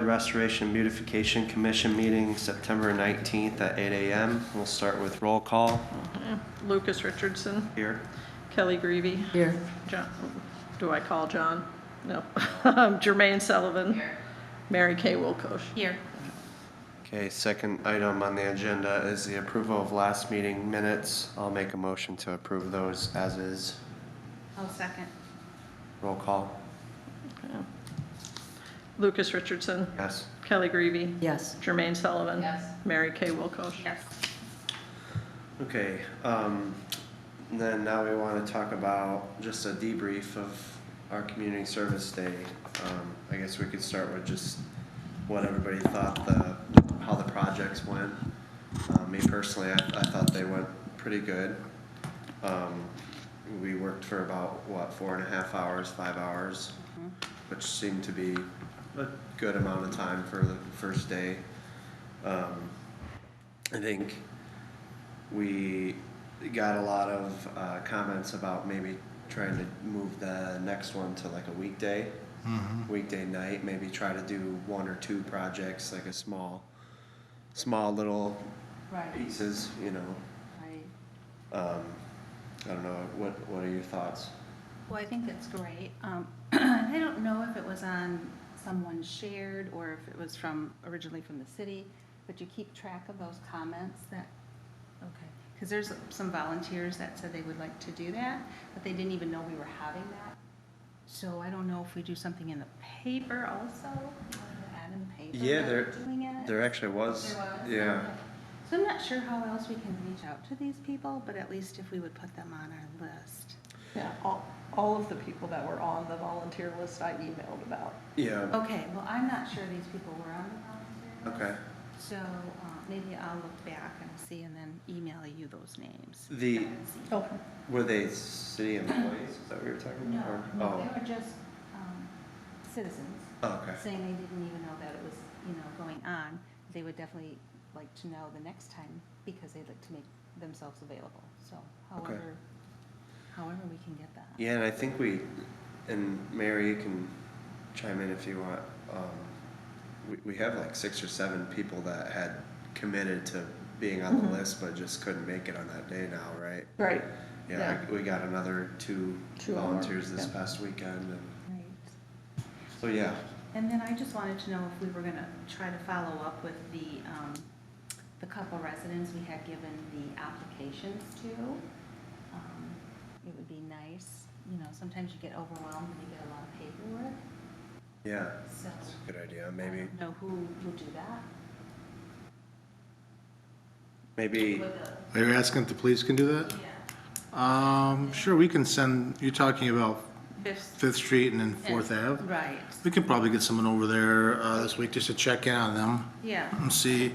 Restoration Beautification Commission meeting September 19th at 8 a.m. We'll start with roll call. Lucas Richardson. Here. Kelly Greavy. Here. John, do I call John? No. Jermaine Sullivan. Here. Mary Kay Wilkosh. Here. Okay, second item on the agenda is the approval of last meeting minutes. I'll make a motion to approve those as is. I'll second. Roll call. Lucas Richardson. Yes. Kelly Greavy. Yes. Jermaine Sullivan. Yes. Mary Kay Wilkosh. Yes. Okay, then now we want to talk about just a debrief of our community service day. I guess we could start with just what everybody thought how the projects went. Me personally, I thought they went pretty good. We worked for about, 4.5 hours, 5 hours, which seemed to be a good amount of time for the first day. I think we got a lot of comments about maybe trying to move the next one to like a weekday, weekday night, maybe try to do 1 or 2 projects, like a small little Right. pieces, you know. Right. I don't know, what are your thoughts? Well, I think that's great. I don't know if it was on someone shared or if it was originally from the city, but you keep track of those comments that, okay. Because there's some volunteers that said they would like to do that, but they didn't even know we were having that. So I don't know if we do something in the paper also, add in the paper. Yeah, that we're doing it. There actually was, There was? yeah. Okay. So I'm not sure how else we can reach out to these people, but at least if we would put them on our list. Yeah, all of the people that were on the volunteer list I emailed about. Yeah, Okay, well, I'm not sure these people were on the volunteer. okay. So maybe I'll look back and see and then email you those names. Oh, Were they city employees, is that what you were talking No, about? no, Or- they were just citizens Oh, okay. saying they didn't even know that it was, going on. They would definitely like to know the next time because they'd like to make themselves available. So Okay. however we can get that. Yeah, and I think and Mary, you can chime in if you want, we have like 6 or 7 people that had committed to being on the list, but just couldn't make it on that day now, right? right. Yeah, we got another 2 2 more, volunteers this yeah. past weekend, and Right. so, yeah. And then I just wanted to know if we were gonna try to follow up with the couple residents we had given the applications to. It would be nice, sometimes you get overwhelmed when you get a lot of paperwork, Yeah, so. that's a good idea, I maybe, don't know who would do that. maybe, With Are you asking if the police can do that? Sure, we can send, you're talking about Fifth Street and then Fourth Ave? Right, We could probably get someone over there, this week just to check in on them yeah, and see.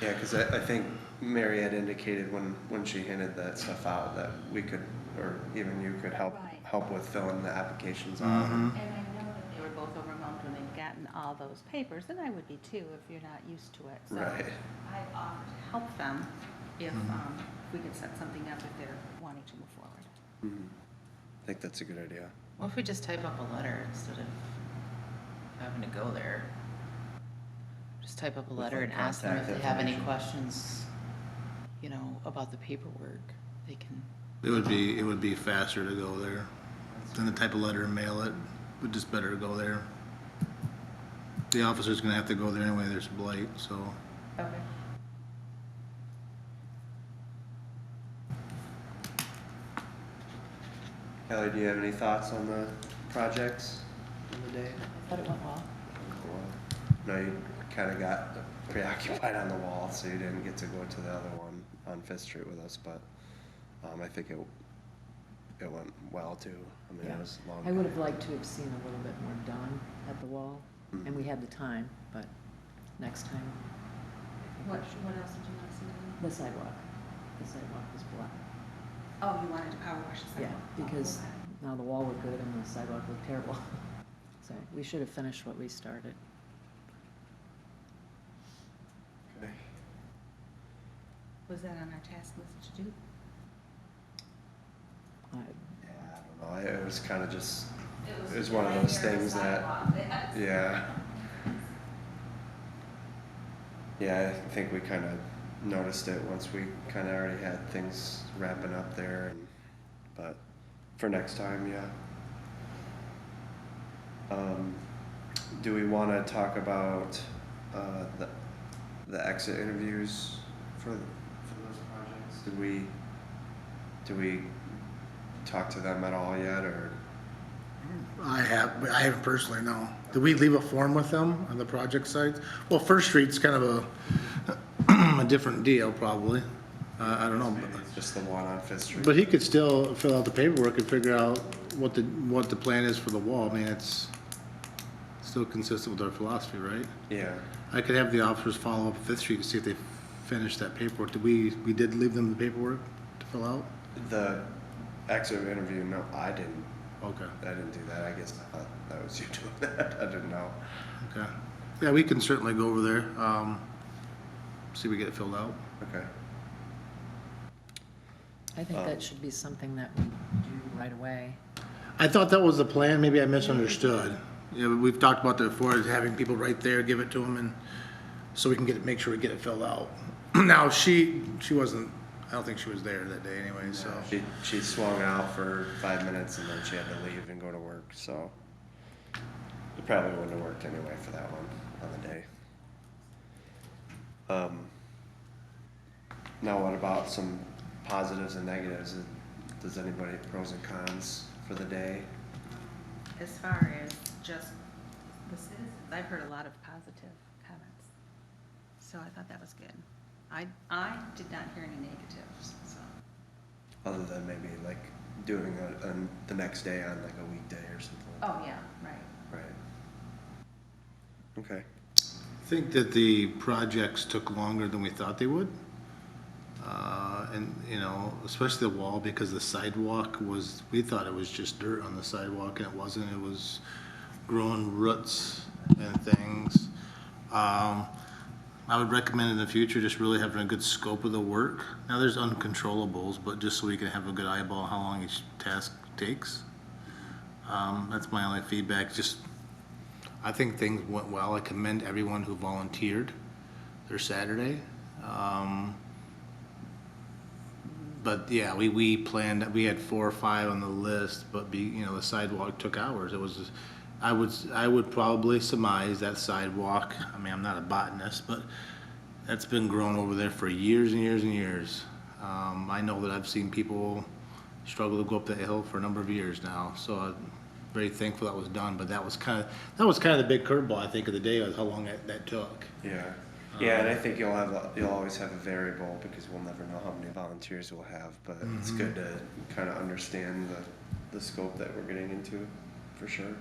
yeah, because I think Mary had indicated when she handed that stuff out that we could, or even you could help Right. with filling the applications out. Mhm. and I know that they were both overwhelmed when they'd gotten all those papers, and I would be too if you're not used to it. So Right. I offered to help them if we could set something up if they're wanting to move forward. Mhm. I think that's a good idea. What if we just type up a letter instead of having to go there? Just type up a letter like and ask them if contact they have any information. questions, about the paperwork. They can, It would be faster to go there than to type a letter and mail it. Would just better to go there. The officer's gonna have to go there anyway, there's blight, so. Okay. Kelly, do you have any thoughts on the projects of the day? I thought it went well. No, you kind of got preoccupied on the wall, so you didn't get to go to the other one on Fifth Street with us, but I think it went well too. I mean, Yeah. it was long. I would have liked to have seen a little bit more done at the wall, and we had the time, but next time. What else did you want to see? The sidewalk. The sidewalk was black. Oh, you wanted to power wash the Yeah, sidewalk? because Okay. now the wall looked good and the sidewalk looked terrible. So we should have finished what we started. Okay. Was that on our task list to do? I- Yeah, I don't know. It was kind of just is one of those things that, yeah. Yeah, I think we kind of noticed it once we kind of already had things wrapping up there, but for next time, yeah. Do we want to talk about the exit interviews for those projects? Do we talk to them at all yet, or? I haven't personally, no. Did we leave a form with them on the project sites? Well, First Street's kind of a different deal, probably. I don't know. Maybe it's just the one on Fifth Street. But he could still fill out the paperwork and figure out what the plan is for the wall. I mean, it's still consistent with our philosophy, right? Yeah. I could have the officers follow up Fifth Street to see if they finished that paperwork. We did leave them the paperwork to fill out? The exit interview, no, I didn't. Okay, I didn't do that. I guess I thought that was you doing that. I didn't know. okay. Yeah, we can certainly go over there, see if we get it filled out. Okay. I think that should be something that we do right away. I thought that was the plan, maybe I misunderstood. Yeah, we've talked about that before, is having people right there, give it to them, and so we can make sure we get it filled out. Now, she wasn't, I don't think she was there that day anyway, so. She swung out for 5 minutes and then she had to leave and go to work, so it probably wouldn't have worked anyway for that one on the day. Now what about some positives and negatives? Does anybody, pros and cons for the day? As far as just the citizens, I've heard a lot of positive comments. So I thought that was good. I did not hear any negatives, so. Other than maybe like doing the next day on like a weekday or something. Oh, yeah, right. Right. Okay. I think that the projects took longer than we thought they would. And, you know, especially the wall, because the sidewalk we thought it was just dirt on the sidewalk, and it wasn't. It was growing roots and things. I would recommend in the future just really having a good scope of the work. Now, there's uncontrollables, but just so we can have a good eyeball how long each task takes. That's my only feedback. I think things went well. I commend everyone who volunteered their Saturday. But yeah, we planned, we had 4 or 5 on the list, but the sidewalk took hours. It was, I would probably surmise that sidewalk, I mean, I'm not a botanist, but that's been growing over there for years and years and years. I know that I've seen people struggle to go up that hill for a number of years now, so I'm very thankful that was done, but that was kind of the big curveball, I think, of the day, was how long that took. Yeah. Yeah, and I think you'll always have a variable because we'll never know how many volunteers we'll have, but it's good to kind of understand the scope that we're getting into, for sure.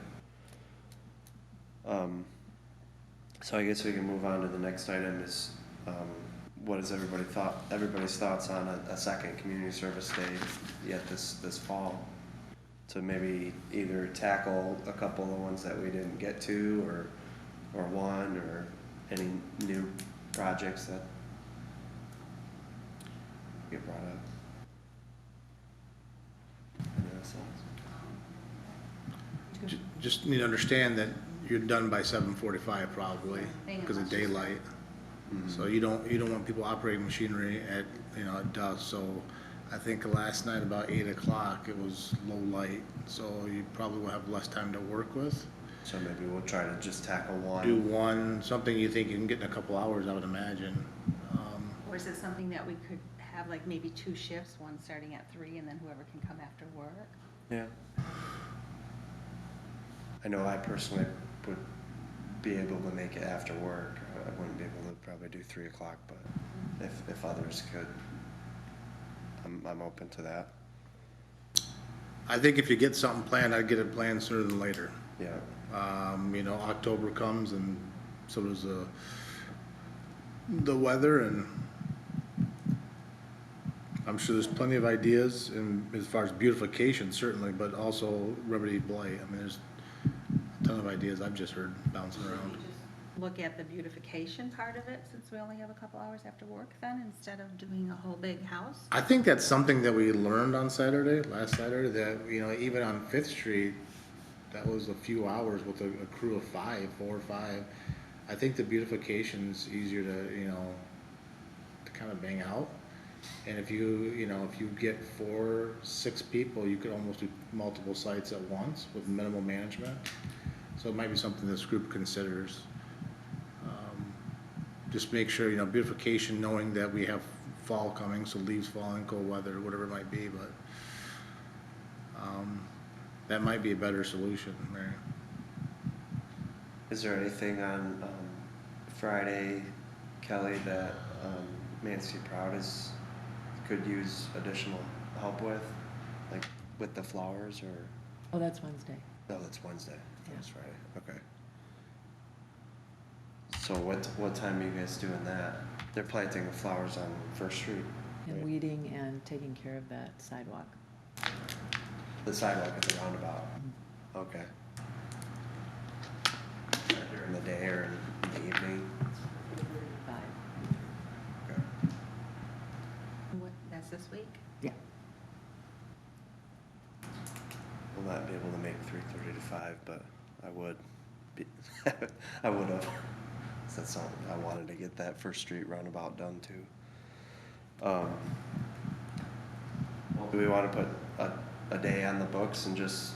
So I guess we can move on to the next item is, what is everybody's thoughts on a second community service day yet this fall? To maybe either tackle a couple of the ones that we didn't get to, or one, or any new projects that get brought up. Any other thoughts? Just need to understand that you're done by 7:45 probably, because of daylight. So you don't want people operating machinery at dusk. So I think last night about 8 o'clock it was low light, so you probably will have less time to work with. So maybe we'll try to just tackle one. Do one, something you think you can get in a couple hours, I would imagine. Or is it something that we could have like maybe 2 shifts, one starting at 3 and then whoever can come after work? Yeah. I know I personally would be able to make it after work. I wouldn't be able to probably do 3 o'clock, but if others could, I'm open to that. I think if you get something planned, I'd get it planned sooner than later. Yeah. October comes and so does the weather, and I'm sure there's plenty of ideas as far as beautification certainly, but also remedy blight. I mean, there's a ton of ideas I've just heard bouncing around. Look at the beautification part of it, since we only have a couple hours after work then, instead of doing a whole big house? I think that's something that we learned on last Saturday, that, even on Fifth Street, that was a few hours with a crew of 4 or 5. I think the beautification's easier to, you know, to kind of bang out. And if if you get 4, 6 people, you could almost do multiple sites at once with minimal management. So it might be something this group considers. Just make sure, beautification, knowing that we have fall coming, so leaves falling, cold weather, whatever it might be, but that might be a better solution, Mary. Is there anything on Friday, Kelly, that Manistee Proud could use additional help with, like with the flowers, or? Oh, that's Wednesday. No, that's Wednesday. Yeah. That's Friday. Okay. So what time are you guys doing that? They're planting the flowers on First Street. And right? weeding and taking care of that sidewalk. The sidewalk at the roundabout. Okay. During the day or in the evening? 5. Okay. That's this week? Yeah. Will not be able to make 3:30 to 5, but I would be, I would have. That's all, I wanted to get that First Street roundabout done too. Do we want to put a day on the books and just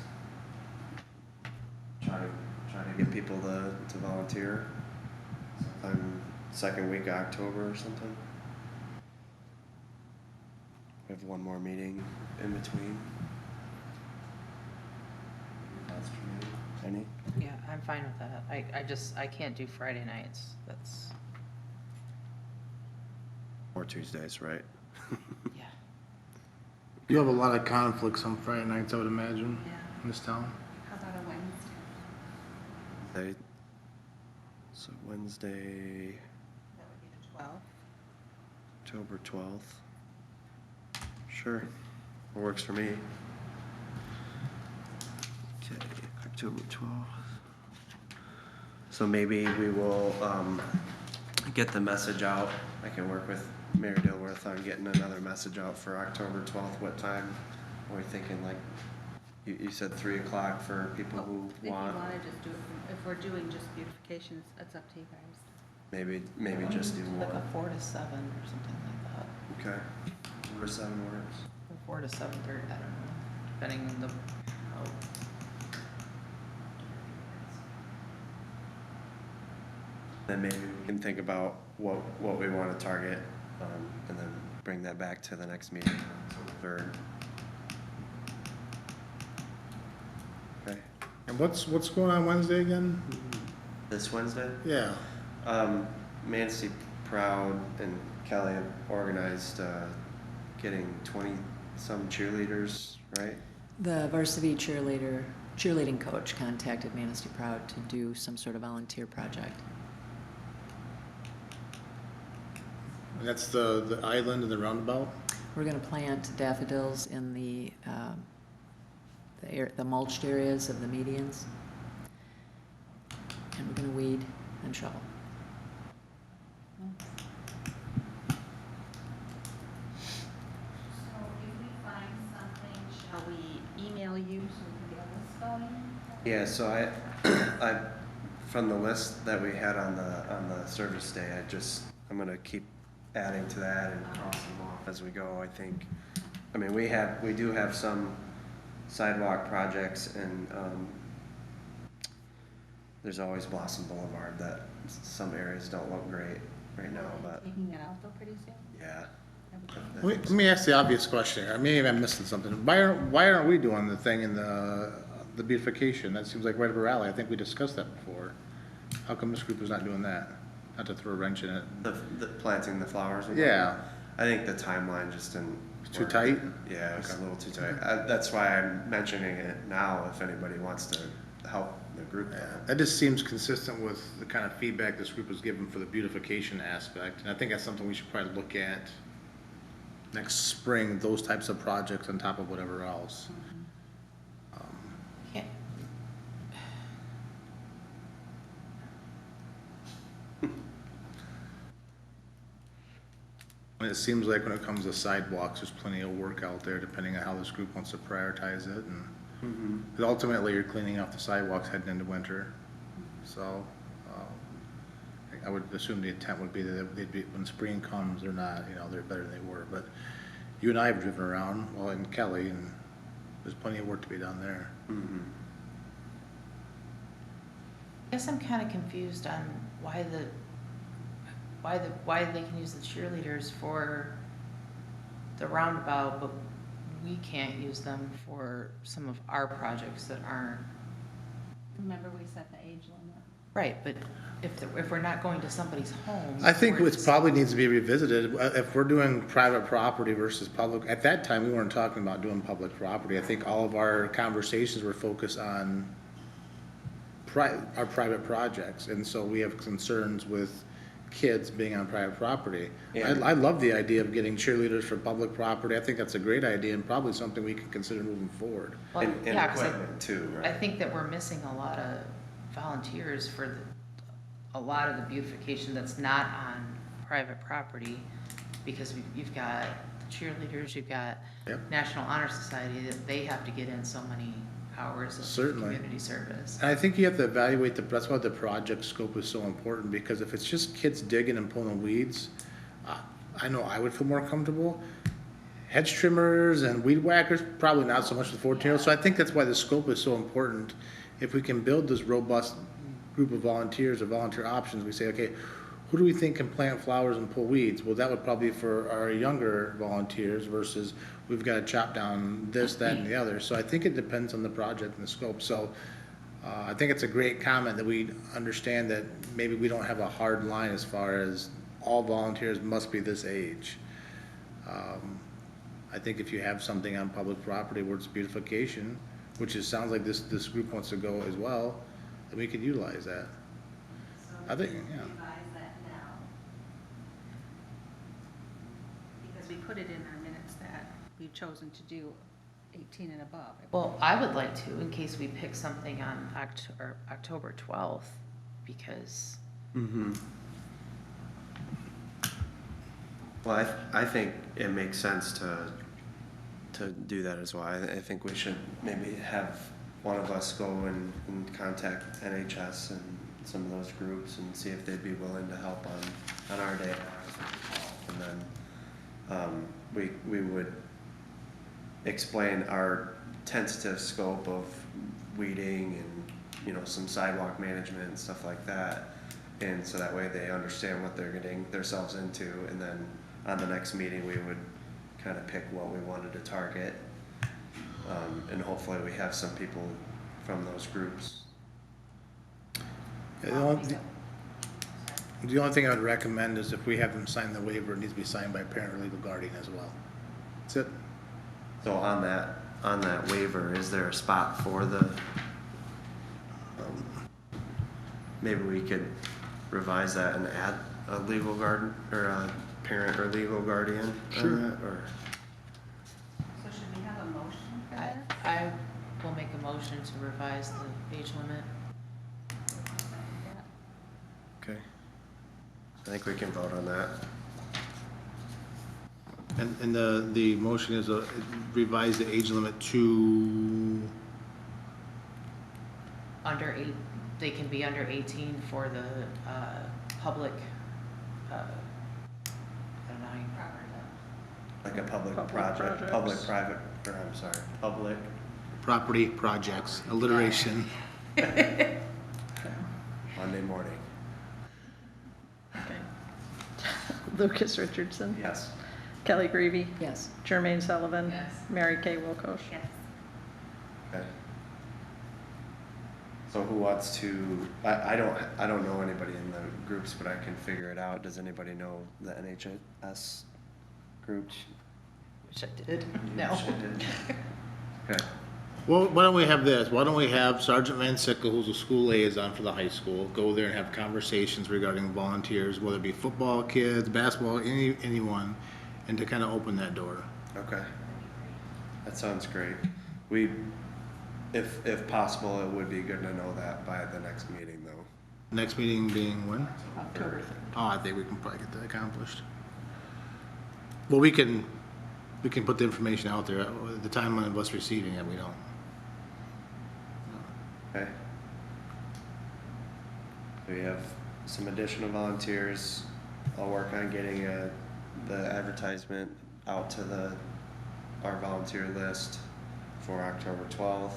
try to get people to volunteer? Sometime second week of October or something? We have one more meeting in between. Thoughts from you? Any? Yeah, I'm fine with that. I can't do Friday nights. That's, Or Tuesdays, right? yeah. You have a lot of conflicts on Friday nights, I would imagine, Yeah. in this town. How about a Wednesday? So Wednesday, That would be the 12th. October 12th. Sure, it works for me. Okay, October 12th. So maybe we will get the message out. I can work with Mary Dilworth on getting another message out for October 12th. What time are we thinking? Like, you said 3 o'clock for people who If you want. want to just do it, if we're doing just beautification, it's up to you guys. Maybe just do Like more. a 4 to 7 or something like that. Okay. 4 to 7 works. Or 4 to 7:30, I don't know, depending on the, how. Then maybe we can think about what we want to target, and then bring that back to the next meeting, October 3rd. Okay, And what's going on Wednesday again? this Wednesday? Yeah. Manistee Proud and Kelly have organized, getting 20-some cheerleaders, right? The varsity cheerleading coach contacted Manistee Proud to do some sort of volunteer project. And that's the island and the roundabout? We're gonna plant daffodils in the mulched areas of the medians. And we're gonna weed and shovel. So if we find something, shall we email you so we can get a list going? Yeah, so I, from the list that we had on the service day, I'm gonna keep adding to that and cross them off as we go, I think. I mean, we do have some sidewalk projects, and, there's always Blossom Boulevard that some areas don't look great right now, but, Taking it out though pretty soon? yeah. Let me ask the obvious question here. Maybe I'm missing something. Why aren't we doing the thing in the beautification? That seems like right up our alley. I think we discussed that before. How come this group is not doing that? Not to throw a wrench in it. The planting the flowers. and Yeah. whatnot. I think the timeline just didn't. Too work. tight? Yeah, it was a little too tight. That's why I'm mentioning it now, if anybody wants to help the group. Yeah, that just seems consistent with the kind of feedback this group was given for the beautification aspect. And I think that's something we should probably look at next spring, those types of projects on top of whatever else. Can't, And it seems like when it comes to sidewalks, there's plenty of work out there depending on how this group wants to prioritize it. And Mm-hmm. 'Cause ultimately, you're cleaning off the sidewalks heading into winter. So, I would assume the intent would be that they'd be, when spring comes, they're not, you know, they're better than they were. But you and I have driven around, well, in Kelly, and there's plenty of work to be done there. Mm-hmm. I guess I'm kind of confused on why they can use the cheerleaders for the roundabout, but we can't use them for some of our projects that aren't. Remember we set the age limit? Right, but if we're not going to somebody's home. I think where it probably needs to be revisited. If we're doing private property versus public, at that time, we weren't talking about doing public property. I think all of our conversations were focused on our private projects, and so we have concerns with kids being on private property. Yeah. I love the idea of getting cheerleaders for public property. I think that's a great idea and probably something we can consider moving forward. Well, And yeah, 'cause equipment too, I right? think that we're missing a lot of volunteers for a lot of the beautification that's not on private property, because you've got cheerleaders, you've got Yep. National Honor Society, that they have to get in so many hours of Certainly. community service. And I think you have to evaluate that's why the project scope is so important, because if it's just kids digging and pulling weeds, I know I would feel more comfortable. Hedge trimmers and weed whackers, probably not so much with 14-year-olds. So I think that's why the scope is so important. If we can build this robust group of volunteers or volunteer options, we say, okay, who do we think can plant flowers and pull weeds? Well, that would probably be for our younger volunteers versus we've got to chop down this, that, and the other. So I think it depends on the project and the scope. So I think it's a great comment that we understand that maybe we don't have a hard line as far as all volunteers must be this age. I think if you have something on public property where it's beautification, which sounds like this group wants to go as well, then we could utilize that. I think, yeah. Revise that now. Because we put it in our minutes that we've chosen to do 18 and above. Well, I would like to, in case we pick something on October 12th, because Mm-hmm. Well, I think it makes sense to do that as well. I think we should maybe have one of us go and contact NHS and some of those groups and see if they'd be willing to help on our day. And then we would explain our tentative scope of weeding and, you know, some sidewalk management and stuff like that. And so that way they understand what they're getting themselves into, and then on the next meeting, we would kind of pick what we wanted to target. And hopefully we have some people from those groups. The only thing I would recommend is if we have them sign the waiver, it needs to be signed by a parent or legal guardian as well. That's it. So on that waiver, is there a spot for the, maybe we could revise that and add a legal guard, or a parent or legal guardian Sure. on that, or? So should we have a motion for I, that? I will make a motion to revise the age limit. Okay. I think we can vote on that. And the motion is revise the age limit to, They can be under 18 for the public, I don't know how you proper that. Like a public Public project, projects. public-private, or I'm sorry, public. property projects, alliteration. Monday morning. Okay. Lucas Richardson. Yes. Kelly Greavy. Yes. Jermaine Sullivan. Yes. Mary Kay Wilkosh. Yes. Okay. So who wants to, I don't know anybody in the groups, but I can figure it out. Does anybody know the NHS group? Wish I did. No. Wish I did. Okay. Well, why don't we have this? Why don't we have Sergeant Van Sickle, who's a school liaison for the high school, go there and have conversations regarding volunteers, whether it be football kids, basketball, anyone, and to kind of open that door. Okay. That sounds great. If possible, it would be good to know that by the next meeting, though. Next meeting being when? October 3rd. Oh, I think we can probably get that accomplished. Well, we can put the information out there. At the time of us receiving it, we don't. Okay. We have some additional volunteers. I'll work on getting the advertisement out to our volunteer list for October 12th.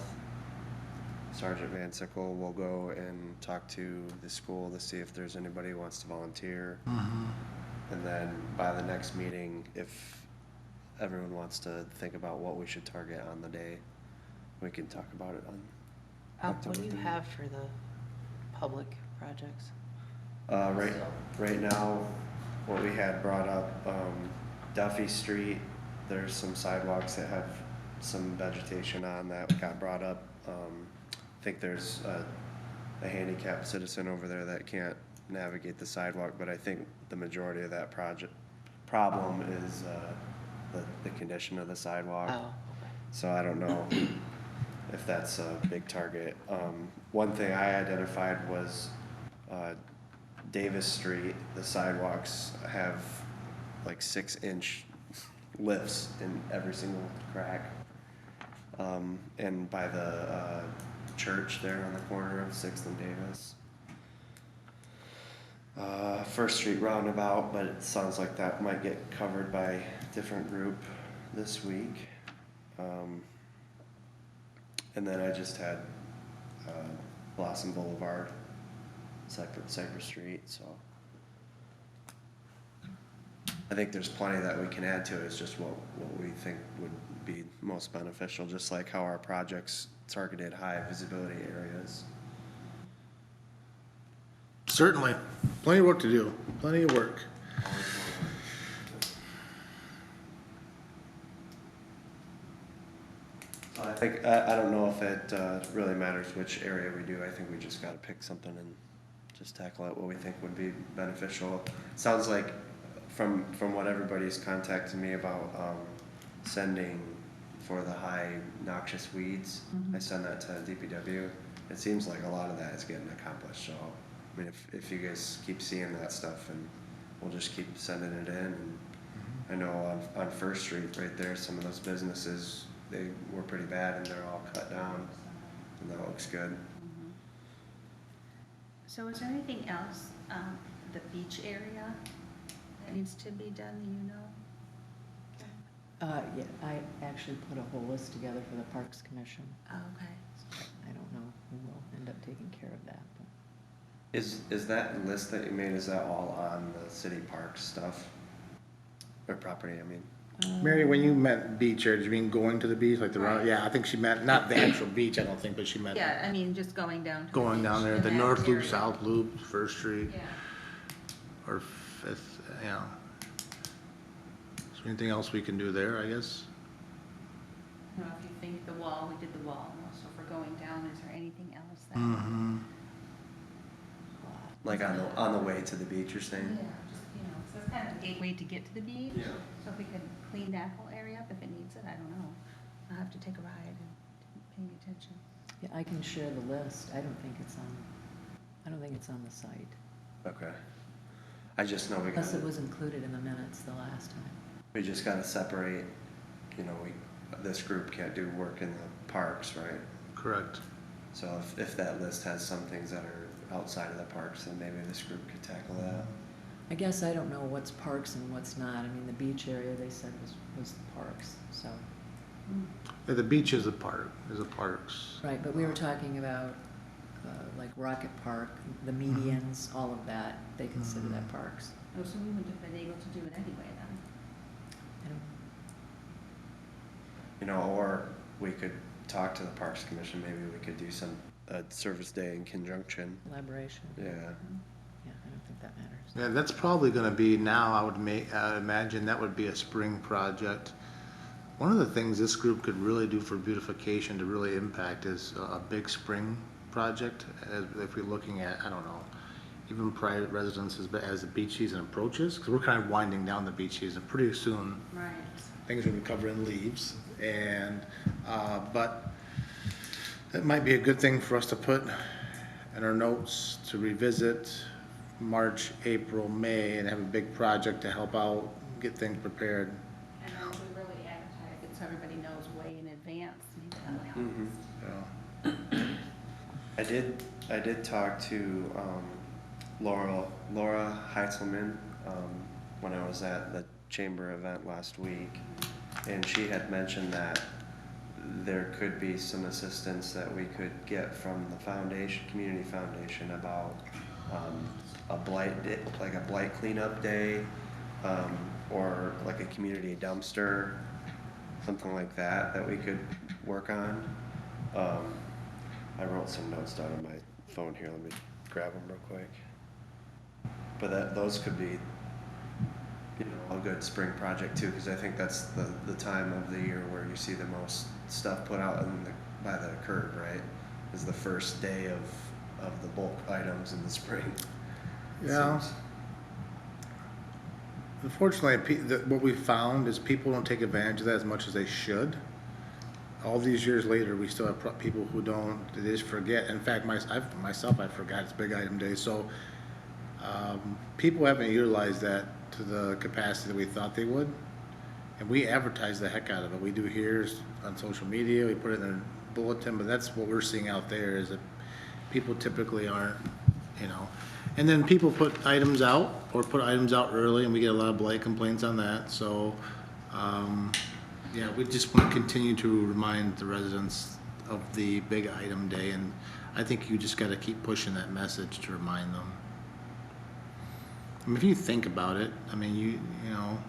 Sergeant Van Sickle will go and talk to the school to see if there's anybody who wants to volunteer. And then by the next meeting, if everyone wants to think about what we should target on the day, we can talk about it on What do you 3rd. have for the public projects? Right now, what we had brought up, Duffy Street, there's some sidewalks that have some vegetation on that got brought up. I think there's a handicapped citizen over there that can't navigate the sidewalk, but I think the majority of that problem is the condition of the sidewalk. Oh, So I don't know if that's a big target. One thing I identified was Davis Street, the sidewalks have like 6-inch lifts in every single crack. And by the church there on the corner of 6th and Davis. First Street roundabout, but it sounds like that might get covered by a different group this week. And then I just had Blossom Boulevard, Cypress Street, so. I think there's plenty that we can add to it, it's just what we think would be most beneficial, just like how our projects targeted high visibility areas. Certainly, plenty of work to do, plenty of work. I think, I don't know if it really matters which area we do, I think we just gotta pick something and just tackle it, what we think would be beneficial. Sounds like, from what everybody's contacted me about, sending for the high noxious weeds, I send that to DPW, it seems like a lot of that is getting accomplished, so, I mean, if you guys keep seeing that stuff, and we'll just keep sending it in, and I know on First Street right there, some of those businesses, they were pretty bad and they're all cut down, and that looks good. So is there anything else, the beach area that needs to be done, that you know? Yeah, I actually put a whole list together for the Parks Commission. Oh, okay. So I don't know who will end up taking care of that, but. Is that list that you made, is that all on the city park stuff? Or property, I mean? Mary, when you meant beach area, did you mean going to the beach, like the round, Right. yeah, I think she meant, not the actual beach, I don't think, but she meant Yeah, I mean, just going down to the going down beach there, in the that north loop, area. south loop, First Street, Yeah. or Fifth, yeah. Is there anything else we can do there, I guess? You know, if you think the wall, we did the wall, so if we're going down, is there anything else that? Mm-hmm. Like on the way to the beach, you're saying? Yeah, just, you know, so it's kind of a gateway to get to the beach. Yeah. So if we could clean that whole area up if it needs it, I don't know. I'll have to take a ride and paying attention. Yeah, I can share the list. I don't think it's on the site. Okay. I just know Unless it was included in the minutes the last time. we just gotta separate, you know, this group can't do work in the parks, right? Correct. So if that list has some things that are outside of the parks, then maybe this group could tackle that. I guess I don't know what's parks and what's not. I mean, the beach area, they said was the parks, so. Yeah, the beach is a park, is a parks. Right, but we were talking about, like Rocket Park, the medians, all of that, they consider that parks. Oh, so we wouldn't have been able to do it anyway then? I don't, You know, or we could talk to the Parks Commission, maybe we could do a service day in conjunction. collaboration. Yeah. Yeah, I don't think that matters. Yeah, that's probably gonna be now, I would imagine that would be a spring project. One of the things this group could really do for beautification to really impact is a big spring project, if we're looking at, I don't know, even private residences, but as the beach season approaches, because we're kind of winding down the beach season pretty soon. Right. Things will be covered in leaves, and, but it might be a good thing for us to put in our notes to revisit March, April, May, and have a big project to help out, get things prepared. And then we really advertise it so everybody knows way in advance, maybe that'll help. Mhm. So, I did talk to Laura Heitzelman when I was at the chamber event last week, and she had mentioned that there could be some assistance that we could get from the foundation, community foundation, about a blight like a blight cleanup day, or like a community dumpster, something like that we could work on. I wrote some notes down on my phone here. Let me grab them real quick. But those could be, you know, a good spring project too, because I think that's the time of the year where you see the most stuff put out by the curb, right? Is the first day of the bulk items in the spring. it Yeah. seems. Unfortunately, what we found is people don't take advantage of that as much as they should. All these years later, we still have people who don't, they just forget. In fact, myself, I forgot it's big item day, so people haven't utilized that to the capacity that we thought they would. And we advertise the heck out of it. We do here on social media, we put it in a bulletin, but that's what we're seeing out there is that people typically aren't, you know. And then people put items out or put items out early, and we get a lot of blight complaints on that. So, yeah, we just want to continue to remind the residents of the big item day, and I think you just got to keep pushing that message to remind them. I mean, if you think about it, I mean, you know,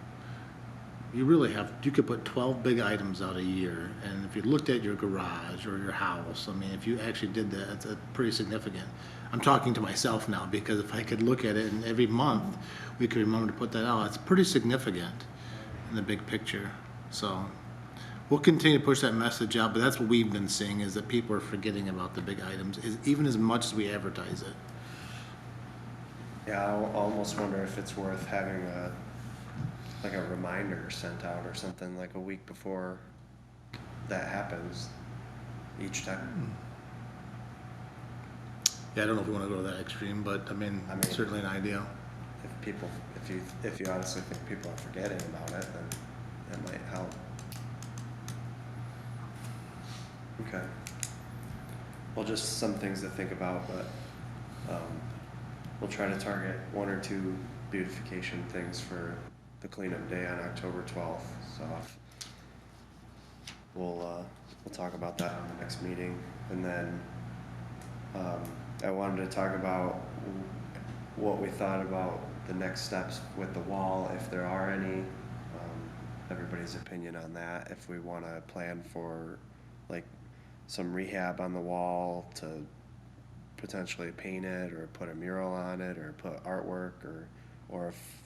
you really have, you could put 12 big items out a year, and if you looked at your garage or your house, I mean, if you actually did that, it's pretty significant. I'm talking to myself now, because if I could look at it and every month we could remember to put that out, it's pretty significant in the big picture. So we'll continue to push that message out, but that's what we've been seeing, is that people are forgetting about the big items, even as much as we advertise it. Yeah, I almost wonder if it's worth having like a reminder sent out or something, like a week before that happens each time. Yeah, I don't know if we want to go to that extreme, but I mean certainly an idea. If you honestly think people are forgetting about it, then that might help. Okay. Well, just some things to think about, but we'll try to target 1 or 2 beautification things for the cleanup day on October 12th. So we'll talk about that in the next meeting, and then I wanted to talk about what we thought about the next steps with the wall, if there are any. Everybody's opinion on that. If we want to plan for like some rehab on the wall to potentially paint it or put a mural on it or put artwork, or if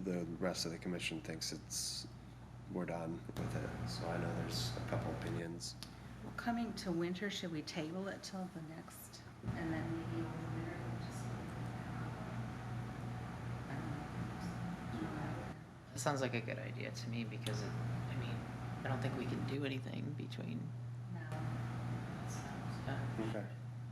the rest of the commission thinks we're done with it. So I know there's a couple opinions. Well, coming to winter, should we table it till the next, and then maybe over the winter, we'll just. I don't know. That sounds like a good idea to me, because I mean, I don't think we can do anything between No. Okay.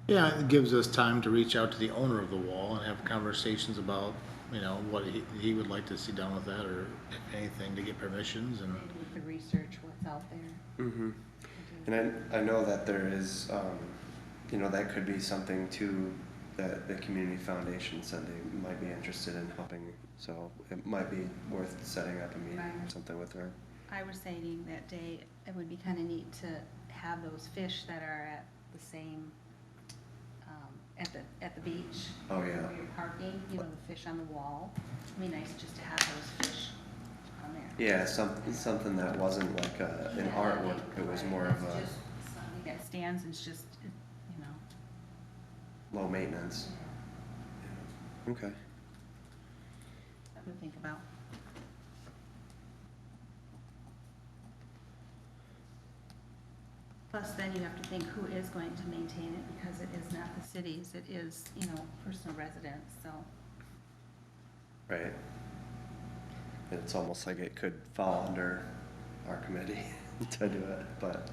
Yeah, it gives us time to reach out to the owner of the wall and have conversations about, you know, what he would like to see done with that, or if anything, to get permissions and. Maybe we could research what's out there. Mm-hmm. And I know that there is, you know, that could be something too that the community foundation said they might be interested in helping. So it might be worth setting up a meeting or something with her. I was saying that day, it would be kind of neat to have those fish that are at the same, at the beach. Oh, yeah. Where you're parking, you know, the fish on the wall. It'd be nice just to have those fish on there. Yeah, something that wasn't like an Yeah, artwork. It was more of it's a just something that stands and it's just, you know. low maintenance. Okay. Something to think about. Plus, then you have to think who is going to maintain it, because it is not the cities, it is, you know, personal residents, so. Right. It's almost like it could fall under our committee to do it, but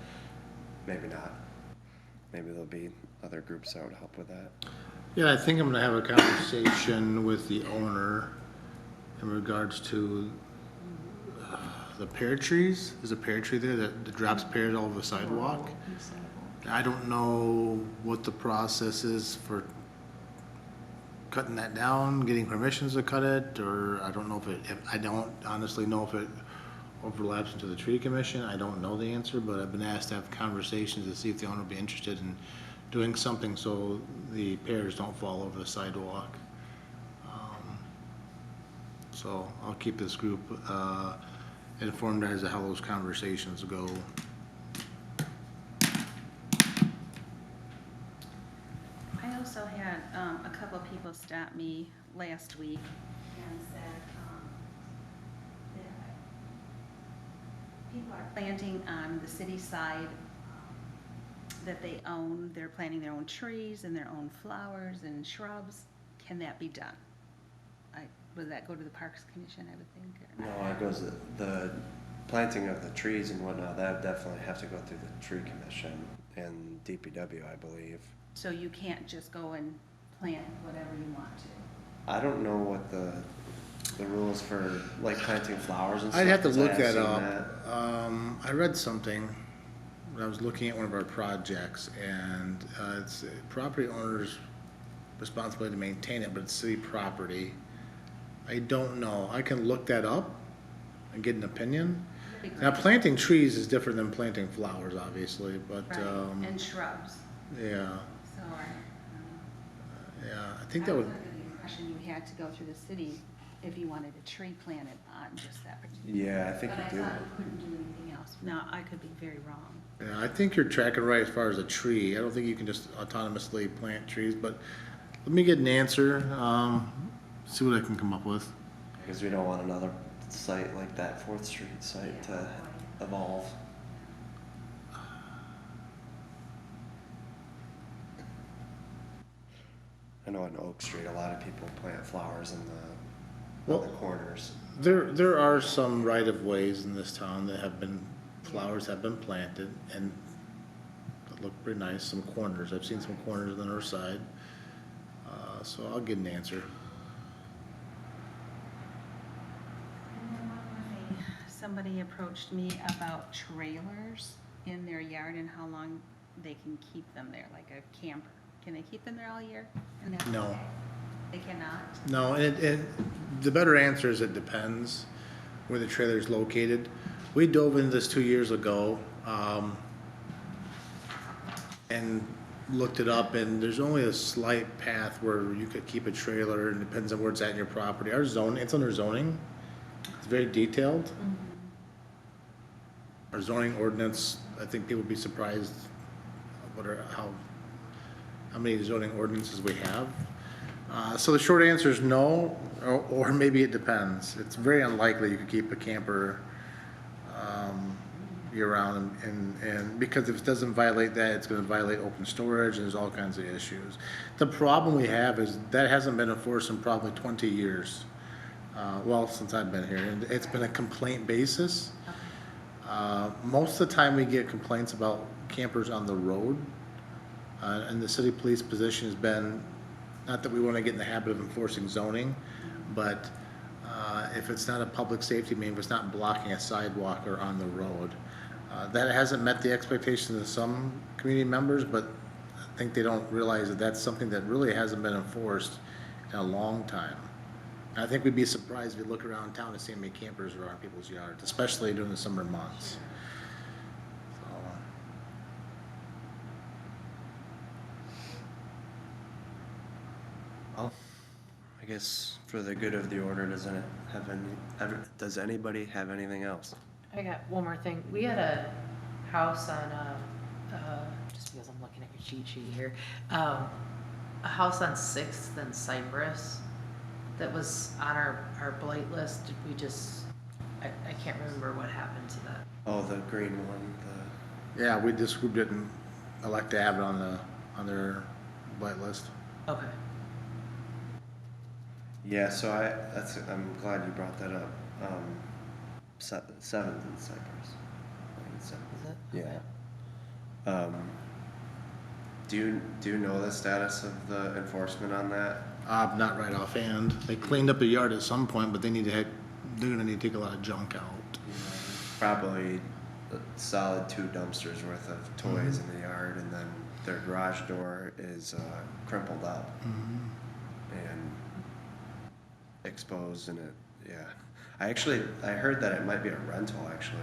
maybe not. Maybe there'll be other groups that would help with that. Yeah, I think I'm gonna have a conversation with the owner in regards to the pear trees. There's a pear tree there that drops pears all over the sidewalk. I don't know what the process is for cutting that down, getting permissions to cut it, or I don't know I don't honestly know if it overlaps into the tree commission. I don't know the answer, but I've been asked to have conversations to see if the owner would be interested in doing something so the pears don't fall over the sidewalk. So I'll keep this group, informed as to how those conversations go. I also had a couple of people stop me last week and said that people are planting on the city side that they own. They're planting their own trees and their own flowers and shrubs. Can that be done? Would that go to the Parks Commission, I would think? Or not? No, it goes, the planting of the trees and whatnot, that would definitely have to go through the tree commission and DPW, I believe. So you can't just go and plant whatever you want to? I don't know what the rules for like planting flowers and stuff. I'd have to 'cause I look have that seen up. I read something when I was looking at one of our projects, and it's a property owner's responsibility to maintain it, but it's city property. I don't know. I can look that up and get an opinion. Now, planting trees is different than planting flowers, obviously, but, Right, and shrubs. yeah, So yeah, I think I that was would, under the impression you had to go through the city if you wanted a tree planted on just that particular. Yeah, I think But I you do. thought you couldn't do anything else. Now, I could be very wrong. yeah, I think you're tracking right as far as a tree. I don't think you can just autonomously plant trees, but let me get an answer, see what I can come up with. Because we don't want another site like that 4th Street site to evolve. I know on Oak Street, a lot of people plant flowers in Well- the corners. There are some right-of-ways in this town that have been, flowers have been planted and that look pretty nice, some corners. I've seen some corners on the north side. So I'll get an answer. And then one more thing. Somebody approached me about trailers in their yard and how long they can keep them there, like a camper. Can they keep them there all year? And that's No. okay? They cannot? No, the better answer is it depends where the trailer is located. We dove into this 2 years ago, and looked it up, and there's only a slight path where you could keep a trailer, and it depends on where it's at in your property. Our zone, it's under zoning. It's very detailed. Our zoning ordinance, I think people would be surprised how many zoning ordinances we have. So the short answer is no, or maybe it depends. It's very unlikely you could keep a camper year-round, and because if it doesn't violate that, it's gonna violate open storage, and there's all kinds of issues. The problem we have is that hasn't been enforced in probably 20 years. Well, since I've been here, and it's been a complaint basis. Most of the time we get complaints about campers on the road, and the city police position has been, not that we wanna get in the habit of enforcing zoning, but if it's not a public safety, maybe if it's not blocking a sidewalk or on the road. That hasn't met the expectations of some community members, but I think they don't realize that that's something that really hasn't been enforced in a long time. And I think we'd be surprised if we look around town to see how many campers are on people's yards, especially during the summer months. So, Well, I guess for the good of the order, does anybody have anything else? I got one more thing. We had a house on, just because I'm looking at your cheat sheet here, a house on 6th and Cypress that was on our blight list. Did we just, I can't remember what happened to that. Oh, the green one, yeah, this group didn't elect to have it on their blight list. Okay. yeah, so I'm glad you brought that up. 7th in Cypress. I think it's 7th. Is it? Yeah. Do you know the status of the enforcement on that? Not right offhand. They cleaned up the yard at some point, but they're gonna need to take a lot of junk out. Probably a solid 2 dumpsters worth of toys in the yard, and then their garage door is crumpled up and exposed, and yeah. I heard that it might be a rental actually,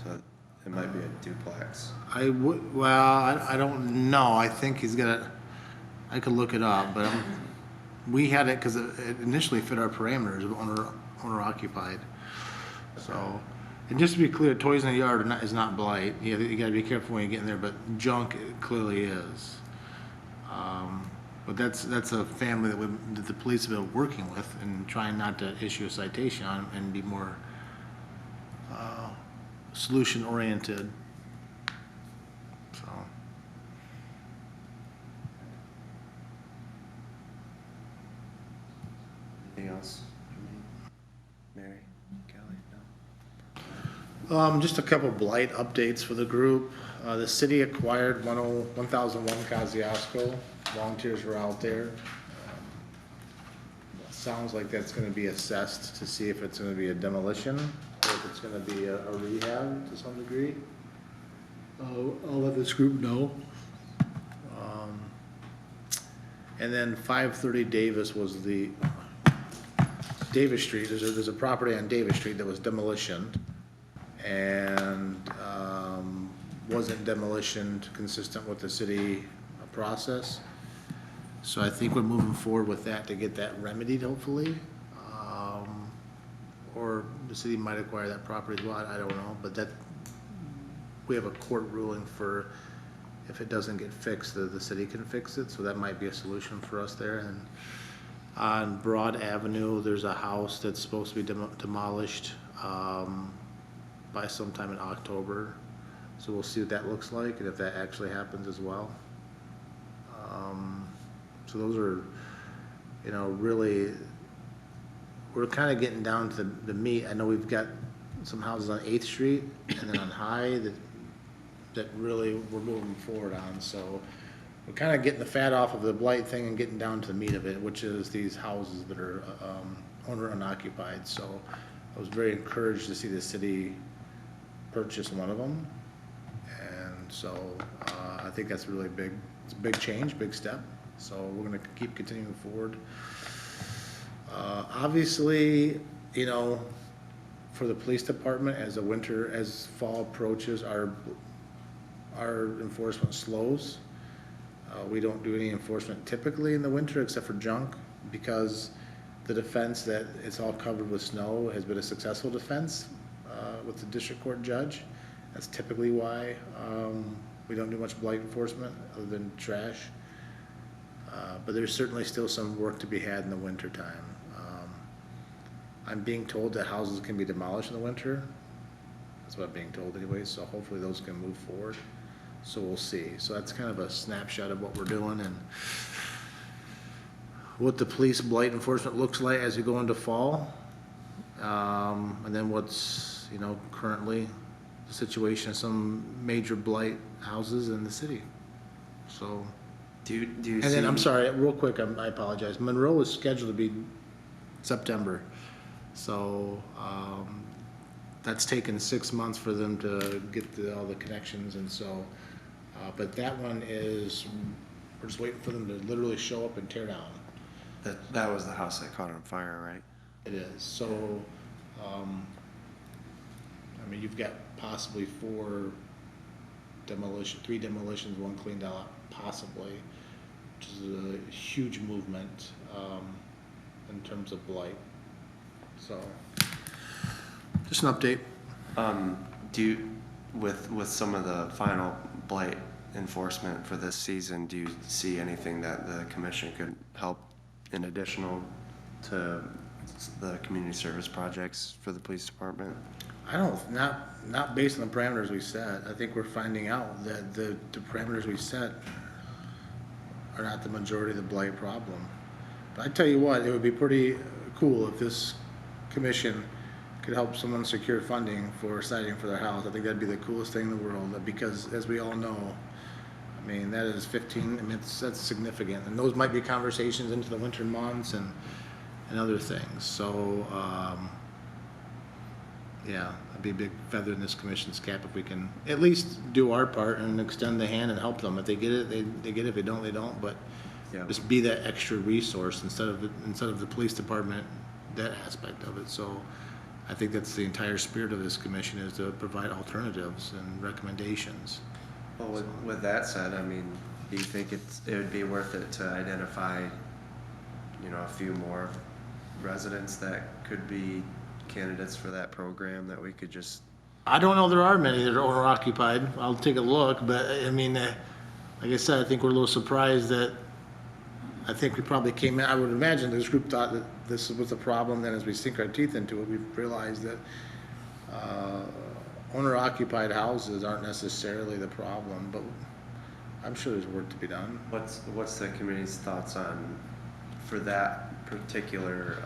so it might be a duplex. I don't know, I think he's gonna, I could look it up, but we had it, cause it initially fit our parameters of owner occupied. So, and just to be clear, toys in the yard is not blight. You gotta be careful when you get in there, but junk it clearly is. But that's a family that the police have been working with and trying not to issue a citation on and be more solution oriented. So. Anything else from me? Mary, Kelly, no? Just a couple blight updates for the group. The city acquired 1001 Kosciuszko. Volunteers were out there. Sounds like that's gonna be assessed to see if it's gonna be a demolition or if it's gonna be a rehab to some degree. I'll let this group know. And then 530 Davis was the, Davis Street, there's a property on Davis Street that was demolitioned and wasn't demolitioned consistent with the city process. So I think we're moving forward with that to get that remedied hopefully. Or the city might acquire that property as well, I don't know, but that, we have a court ruling for if it doesn't get fixed, the city can fix it, so that might be a solution for us there. And on Broad Avenue, there's a house that's supposed to be demolished by sometime in October. So we'll see what that looks like and if that actually happens as well. So those are, you know, really, we're kind of getting down to the meat. I know we've got some houses on 8th Street and then on High that really we're moving forward on. So we're kind of getting the fat off of the blight thing and getting down to the meat of it, which is these houses that are owner unoccupied. So I was very encouraged to see the city purchase one of them. And so I think that's really big. It's a big change, big step. So we're gonna keep continuing forward. Obviously, you know, for the police department, as fall approaches, our enforcement slows. We don't do any enforcement typically in the winter except for junk because the defense that it's all covered with snow has been a successful defense with the district court judge. That's typically why we don't do much blight enforcement other than trash. But there's certainly still some work to be had in the winter time. I'm being told that houses can be demolished in the winter. That's what I'm being told anyway, so hopefully those can move forward. So we'll see. So that's kind of a snapshot of what we're doing and what the police blight enforcement looks like as we go into fall. And then what's, you know, currently the situation of some major blight houses in the city. So. Do you And see? then, I'm sorry, real quick, I apologize. Monroe is scheduled to be September. So, that's taken 6 months for them to get all the connections and so, but that one is, we're just waiting for them to literally show up and tear down. That was the house that caught on fire, right? It is, so, I mean, you've got possibly 3 demolitions, 1 cleaned out, possibly, which is a huge movement, in terms of blight. So, just an update. Do you, with some of the final blight enforcement for this season, do you see anything that the commission could help in additional to the community service projects for the police department? I don't, not based on the parameters we set. I think we're finding out that the parameters we set are not the majority of the blight problem. But I tell you what, it would be pretty cool if this commission could help someone secure funding for siding for their house. I think that'd be the coolest thing in the world because as we all know, I mean, that is 15, I mean, that's significant. And those might be conversations into the winter months and other things. So, yeah, it'd be a big feather in this commission's cap if we can at least do our part and extend the hand and help them. If they get it, they get it. If they don't, they don't. But Yeah. just be that extra resource instead of the police department, that aspect of it. So I think that's the entire spirit of this commission, is to provide alternatives and recommendations. Well, with that said, I mean, do you think it would be worth it to identify, you know, a few more residents that could be candidates for that program that we could just, I don't know there are many that are owner occupied. I'll take a look, but I mean, like I said, I think we're a little surprised that, I think we probably came in, I would imagine this group thought that this was a problem, then as we sink our teeth into it, we've realized that owner occupied houses aren't necessarily the problem, but I'm sure there's work to be done. what's the committee's thoughts on, for that particular,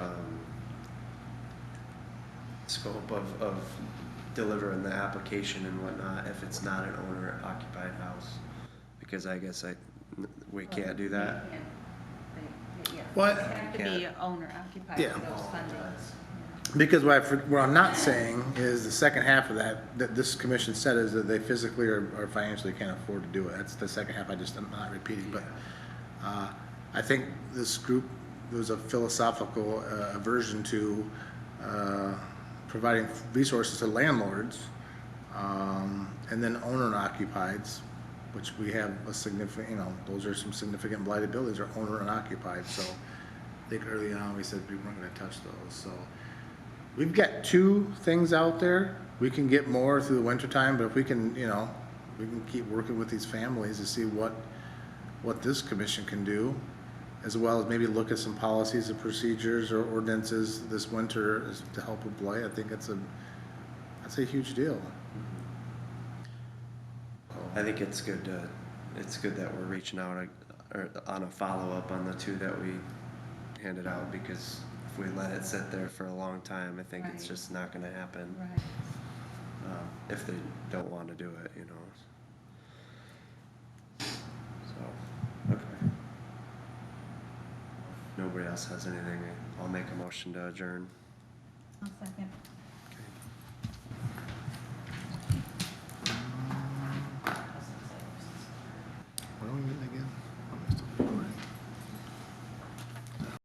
scope of delivering the application and whatnot, if it's not an owner occupied house? Because I guess we can't do that. Yeah, What? they have to be owner occupied Yeah. for those fundings. Because what I'm not saying is the second half of that this commission said is that they physically or financially can't afford to do it. That's the second half I'm not repeating, but I think this group, there was a philosophical aversion to providing resources to landlords, and then owner occupieds, which we have a significant, you know, those are some significant blighted buildings are owner and occupied. So I think early on we said we weren't going to touch those. So we've got 2 things out there. We can get more through the winter time, but if we can, you know, we can keep working with these families to see what this commission can do, as well as maybe look at some policies and procedures or ordinances this winter to help with blight. I think that's a huge deal. I think it's good that we're reaching out or on a follow-up on the 2 that we handed out, because if we let it sit there for a long time, I think it's Right. just not gonna happen. Right. If they don't wanna do it, you know. So, okay. If nobody else has anything, I'll make a motion to adjourn. I'll second.